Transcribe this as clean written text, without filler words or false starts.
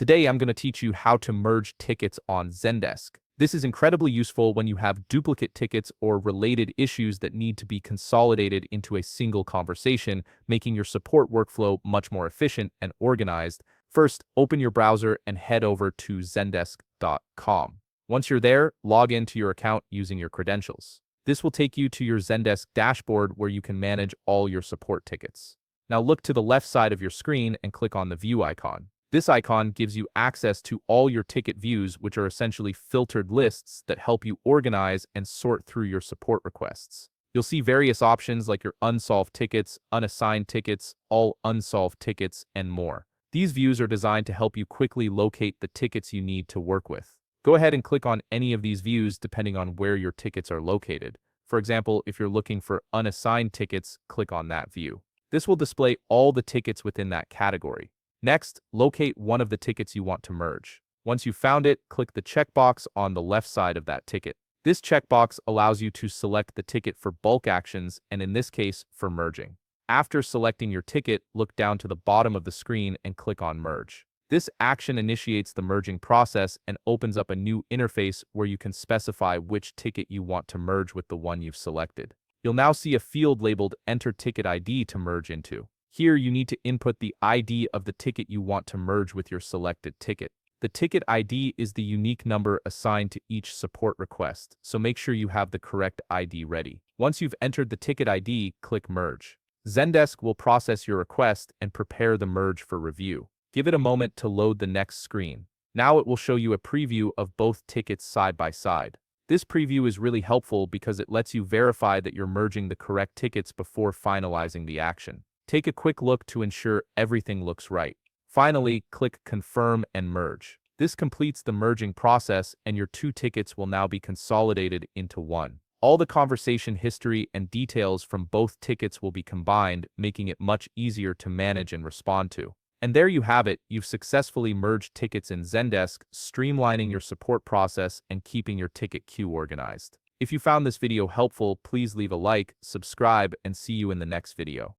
Today, I'm going to teach you how to merge tickets on Zendesk. This is incredibly useful when you have duplicate tickets or related issues that need to be consolidated into a single conversation, making your support workflow much more efficient and organized. First, open your browser and head over to zendesk.com. Once you're there, log into your account using your credentials. This will take you to your Zendesk dashboard where you can manage all your support tickets. Now look to the left side of your screen and click on the view icon. This icon gives you access to all your ticket views, which are essentially filtered lists that help you organize and sort through your support requests. You'll see various options like your unsolved tickets, unassigned tickets, all unsolved tickets, and more. These views are designed to help you quickly locate the tickets you need to work with. Go ahead and click on any of these views depending on where your tickets are located. For example, if you're looking for unassigned tickets, click on that view. This will display all the tickets within that category. Next, locate one of the tickets you want to merge. Once you've found it, click the checkbox on the left side of that ticket. This checkbox allows you to select the ticket for bulk actions and in this case, for merging. After selecting your ticket, look down to the bottom of the screen and click on Merge. This action initiates the merging process and opens up a new interface where you can specify which ticket you want to merge with the one you've selected. You'll now see a field labeled Enter Ticket ID to merge into. Here, you need to input the ID of the ticket you want to merge with your selected ticket. The ticket ID is the unique number assigned to each support request, so make sure you have the correct ID ready. Once you've entered the ticket ID, click Merge. Zendesk will process your request and prepare the merge for review. Give it a moment to load the next screen. Now it will show you a preview of both tickets side by side. This preview is really helpful because it lets you verify that you're merging the correct tickets before finalizing the action. Take a quick look to ensure everything looks right. Finally, click Confirm and Merge. This completes the merging process and your two tickets will now be consolidated into one. All the conversation history and details from both tickets will be combined, making it much easier to manage and respond to. And there you have it, you've successfully merged tickets in Zendesk, streamlining your support process and keeping your ticket queue organized. If you found this video helpful, please leave a like, subscribe, and see you in the next video.